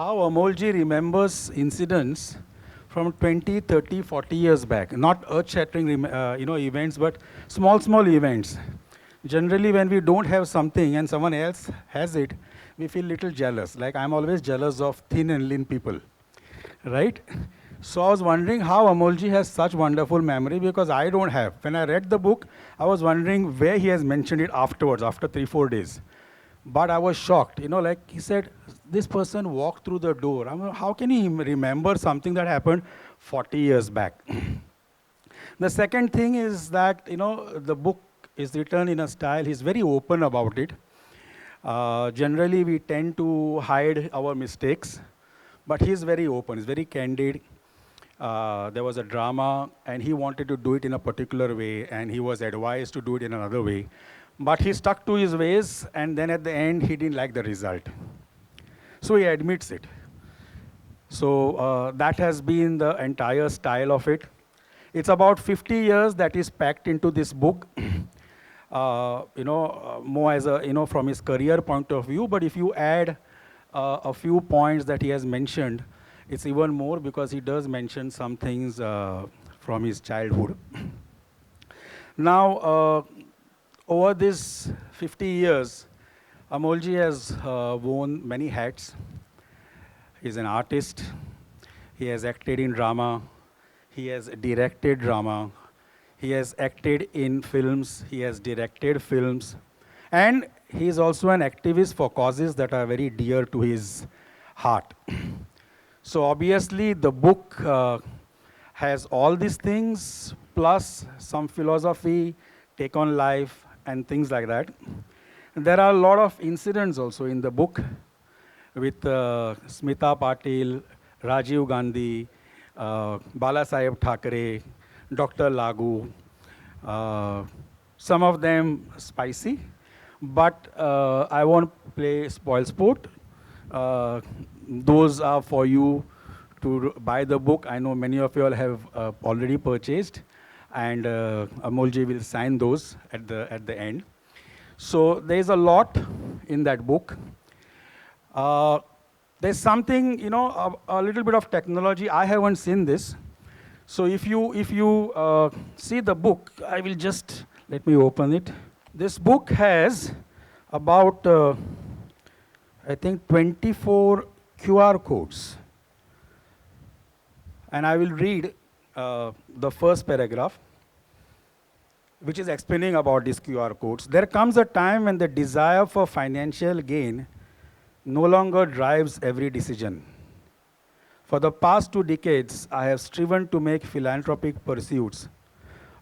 how Amolji remembers incidents from 20, 30, 40 years back. Not earth-shattering events, but small events. Generally, when we don't have something and someone else has it, we feel little jealous. Like I'm always jealous of thin and lean people, right? So I was wondering how Amolji has such wonderful memory because I don't have. When I read the book, I was wondering where he has mentioned it afterwards, after 3, 4 days. But I was shocked, like he said, this person walked through the door. I mean, how can he remember something that happened 40 years back? The second thing is that, the book is written in a style, he's very open about it. Generally, we tend to hide our mistakes, but he's very open, he's very candid. There was a drama, and he wanted to do it in a particular way, and he was advised to do it in another way. But he stuck to his ways, and then at the end, he didn't like the result. So he admits it. So that has been the entire style of it. It's about 50 years that is packed into this book. More as a, from his career point of view, but if you add a few points that he has mentioned, it's even more because he does mention some things from his childhood. Now, over these 50 years, Amolji has worn many hats. He's an artist. He has acted in drama. He has directed drama. He has acted in films. He has directed films. And he is also an activist for causes that are very dear to his heart. So obviously, the book has all these things, plus some philosophy, take on life, and things like that. There are a lot of incidents also in the book with Smita Patil, Rajiv Gandhi, Bala Saheb Thackeray, Dr. Lagu. Some of them spicy, but I won't play spoil sport. Those are for you to buy the book. I know many of you all have already purchased, and Amolji will sign those at the end. So there's a lot in that book. There's something, a little bit of technology. I haven't seen this. So if you see the book, I will just, let me open it. This book has about, I think, 24 QR codes. And I will read the first paragraph, which is explaining about these QR codes. There comes a time when the desire for financial gain no longer drives every decision. For the past 2 decades, I have striven to make philanthropic pursuits.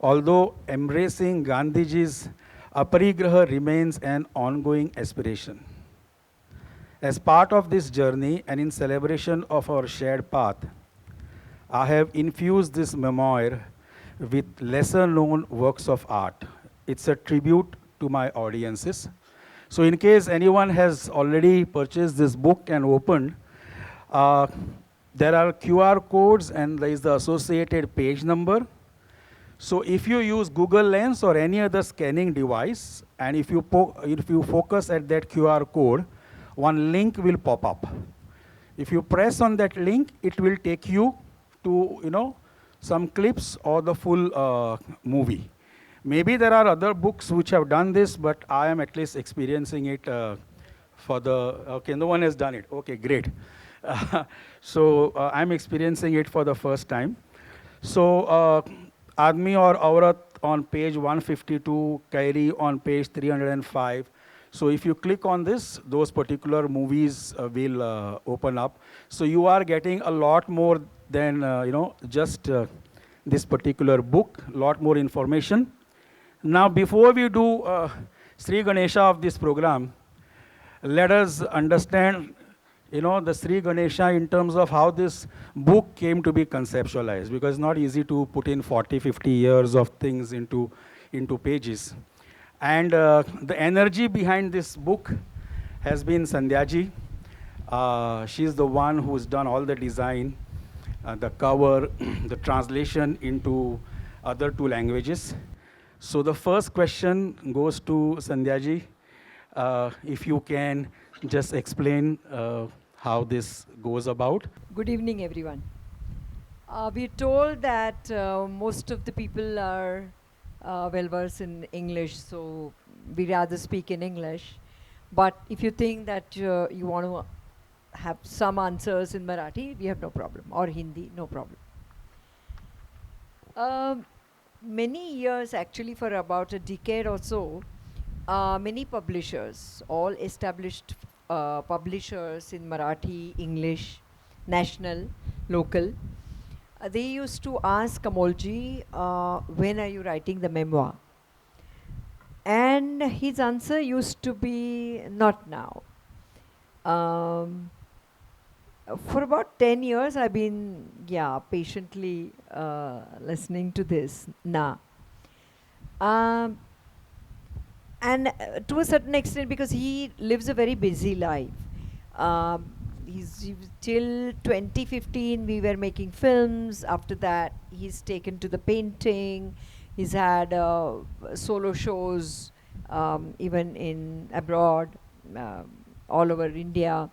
Although embracing Gandhiji's aparigraha remains an ongoing aspiration. As part of this journey and in celebration of our shared path, I have infused this memoir with lesser known works of art. It's a tribute to my audiences. So in case anyone has already purchased this book and opened, there are QR codes and there is the associated page number. So if you use Google Lens or any other scanning device, and if you focus at that QR code, one link will pop up. If you press on that link, it will take you to, some clips or the full movie. Maybe there are other books which have done this, but I am at least experiencing it okay, no one has done it. Okay, great. So I'm experiencing it for the first time. So Admi or Aurat on page 152, Kairi on page 305. So if you click on this, those particular movies will open up. So you are getting a lot more than just this particular book, a lot more information. Now, before we do Sri Ganesha of this program, let us understand, the Sri Ganesha in terms of how this book came to be conceptualized, because it's not easy to put in 40, 50 years of things into pages. And the energy behind this book has been Sandhyaji. She's the one who's done all the design, the cover, the translation into other 2 languages. So the first question goes to Sandhyaji. If you can just explain how this goes about. Good evening, everyone. We're told that most of the people are well versed in English, so we rather speak in English. But if you think that you want to have some answers in Marathi, we have no problem, or Hindi, no problem. Um, Many years, actually, for about a decade or so, many publishers, all established publishers in Marathi, English, national, local, they used to ask Amolji, when are you writing the memoir? And his answer used to be, not now. Um, for about 10 years, I've been, patiently listening to this. Nah. Um, and to a certain extent, because he lives a very busy life. Um, till 2015 we were making films. After that he's taken to the painting. He's had solo shows, even in abroad, um, all over India.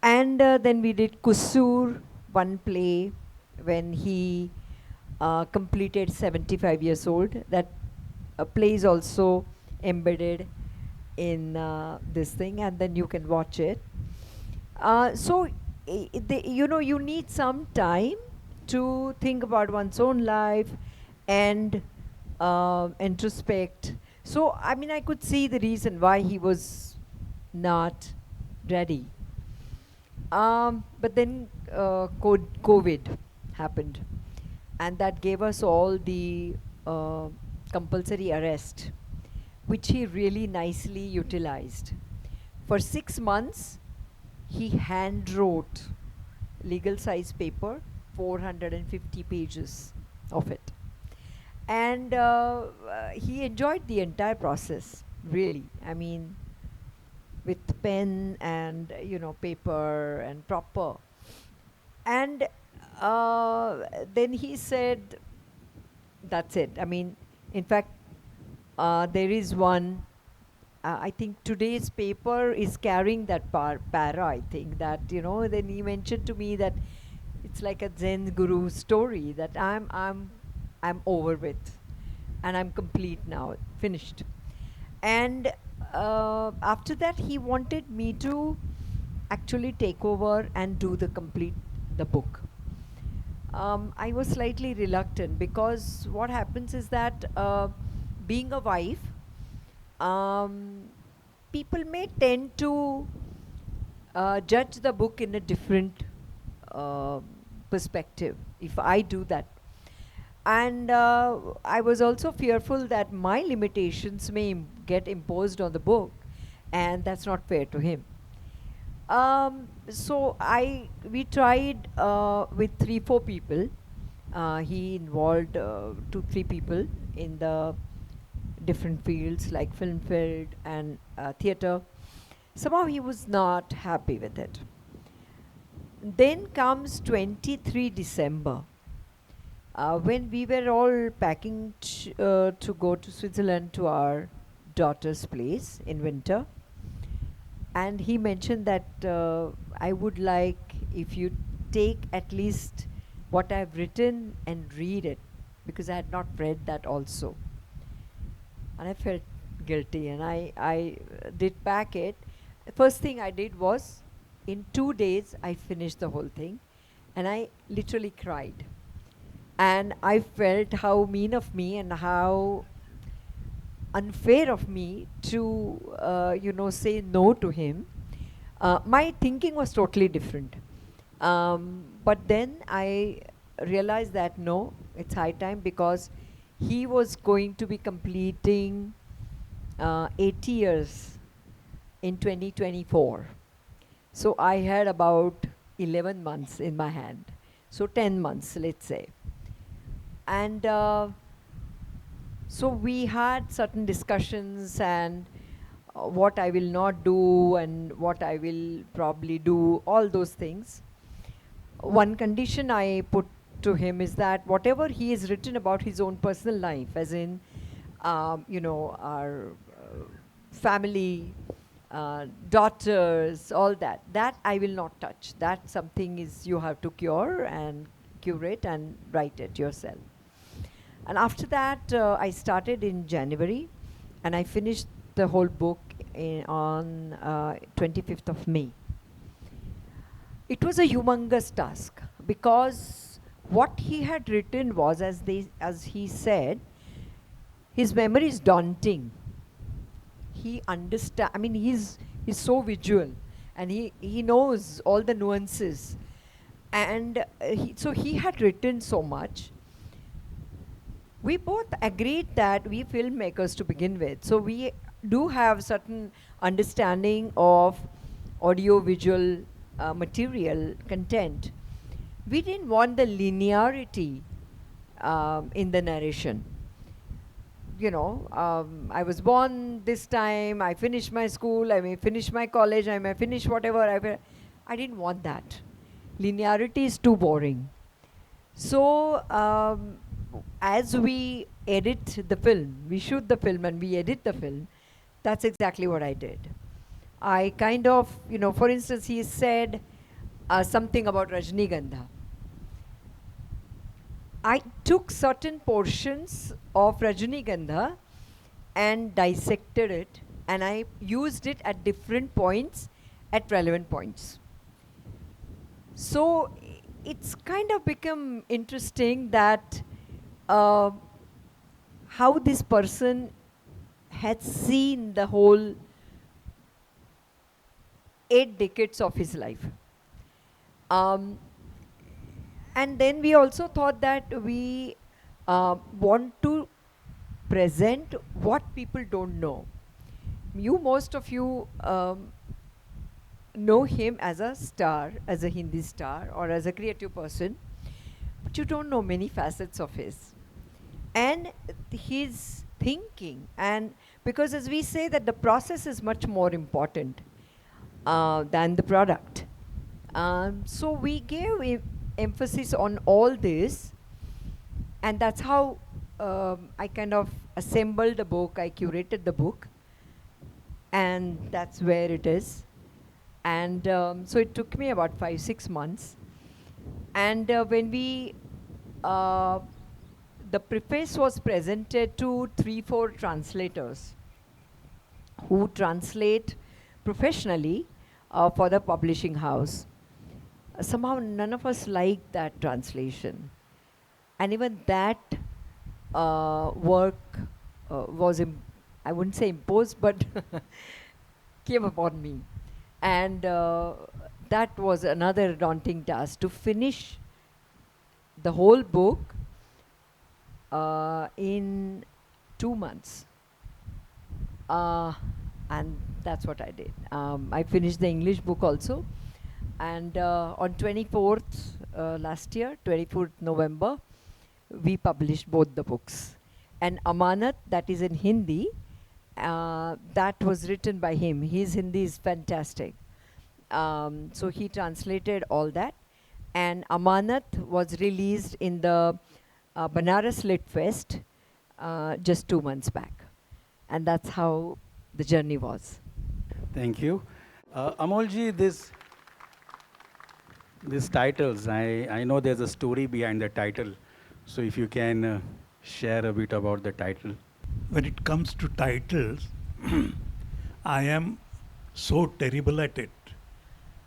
And then we did Kusur, one play, when he completed 75 years old. That play is also embedded in this thing, and then you can watch it. So, you need some time to think about one's own life and introspect. So, I mean, I could see the reason why he was not ready. But then COVID happened, and that gave us all the compulsory arrest, which he really nicely utilized. For 6 months, he hand wrote legal size paper, 450 pages of it. And he enjoyed the entire process, really. I mean, with pen and paper and proper. And then he said, that's it. I mean, in fact, there is one, I think today's paper is carrying that para, I think, that, then he mentioned to me that it's like a Zen guru story, that I'm over with, and I'm complete now, finished. And after that, he wanted me to actually take over and do the book. I was slightly reluctant, because what happens is that, being a wife, people may tend to judge the book in a different uh, perspective if I do that. And I was also fearful that my limitations may get imposed on the book, and that's not fair to him. So we tried with 3-4 people. He involved 2-3 people in the different fields like film field and theatre. Somehow he was not happy with it. Then comes 23 December, when we were all packing to go to Switzerland to our daughter's place in winter. And he mentioned that I would like if you take at least what I've written and read it, because I had not read that also. And I felt guilty, and I did pack it. The first thing I did was, in 2 days, I finished the whole thing, and I literally cried. And I felt how mean of me and how unfair of me to, say no to him. My thinking was totally different. But then I realized that no, it's high time, because he was going to be completing 80 years in 2024. So I had about 11 months in my hand. So 10 months, let's say. And so we had certain discussions, and what I will not do and what I will probably do, all those things. One condition I put to him is that whatever he has written about his own personal life, as in, our family, daughters, all that. That I will not touch. That something is you have to cure and curate and write it yourself. And after that, I started in January, and I finished the whole book on 25th of May. It was a humongous task because what he had written was, as he said, his memory is daunting. He understand. I mean, he's so visual, and he knows all the nuances, and so he had written so much. We both agreed that we filmmakers to begin with, so we do have certain understanding of audio visual material content. We didn't want the linearity in the narration. You know, I was born this time, I finished my school, I may finish my college, I may finish whatever. I didn't want that. Linearity is too boring. So, as we edit the film, we shoot the film and we edit the film, that's exactly what I did. I kind of, for instance, he said something about Rajnigandha. I took certain portions of Rajnigandha and dissected it, and I used it at different points, at relevant points. So it's kind of become interesting that how this person had seen the whole 8 decades of his life. And then we also thought that we want to present what people don't know. Most of you know him as a star, as a Hindi star, or as a creative person, but you don't know many facets of his. And his thinking, and because as we say that the process is much more important than the product. So we gave emphasis on all this, and that's how I kind of assembled the book, I curated the book, and that's where it is. And so it took me about 5-6 months. And when the preface was presented to 3-4 translators who translate professionally for the publishing house. Somehow none of us liked that translation. And even that work was, I wouldn't say imposed, but came upon me. And that was another daunting task, to finish the whole book in 2 months. And that's what I did. I finished the English book also. And on 24th last year, 24th November, we published both the books. And Amanat, that is in Hindi, that was written by him. His Hindi is fantastic. So he translated all that. And Amanat was released in the Banaras Lit Fest just 2 months back. And that's how the journey was. Thank you. Amolji, these titles, I know there's a story behind the title. So if you can share a bit about the title. When it comes to titles, I am so terrible at it.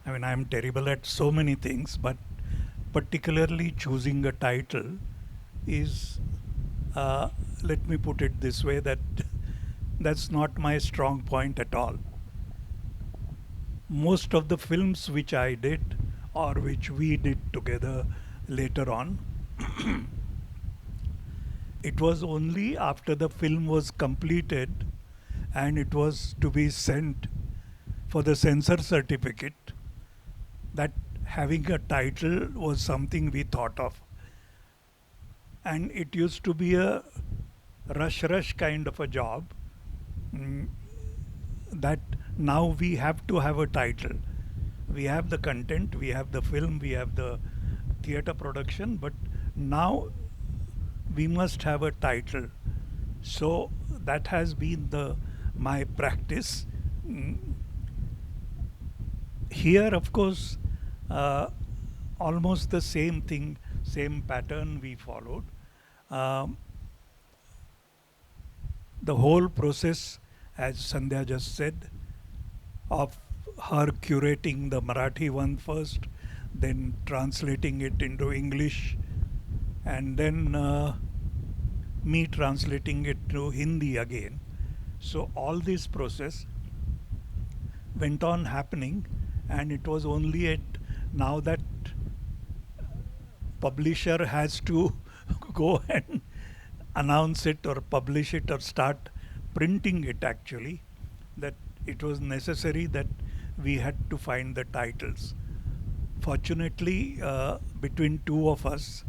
I mean, I am terrible at so many things, but particularly choosing a title is, let me put it this way, that's not my strong point at all. Most of the films which I did, or which we did together later on, it was only after the film was completed and it was to be sent for the censor certificate that having a title was something we thought of. And it used to be a rush kind of a job, that now we have to have a title. We have the content, we have the film, we have the theatre production, but now we must have a title. So that has been my practice. here, of course, uh, almost the same thing, same pattern we followed. Um, the whole process, as Sandhya just said, of her curating the Marathi one first, then translating it into English, and then me translating it to Hindi again. So all this process went on happening, and it was only at now that publisher has to go and announce it or publish it or start printing it actually, that it was necessary that we had to find the titles. Fortunately, between two of us,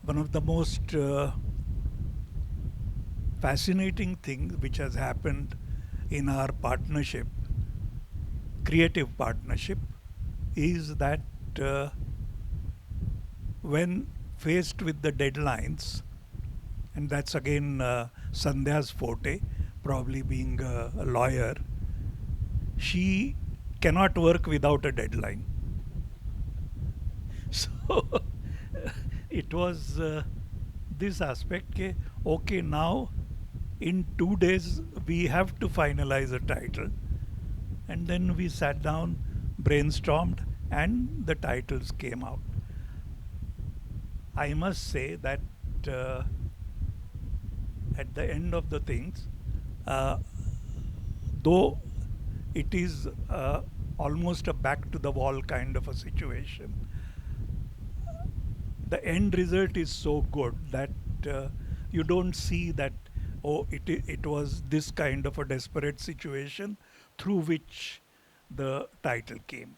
one of the most fascinating thing which has happened in our partnership, creative partnership, is that when faced with the deadlines, and that's again Sandhya's forte, probably being a lawyer, she cannot work without a deadline. So it was this aspect, ke, okay, now in 2 days we have to finalize a title. And then we sat down, brainstormed, and the titles came out. I must say that uh, at the end of the things, uh, though it is almost a back to the wall kind of a situation, the end result is so good that you don't see that, oh, it was this kind of a desperate situation through which the title came.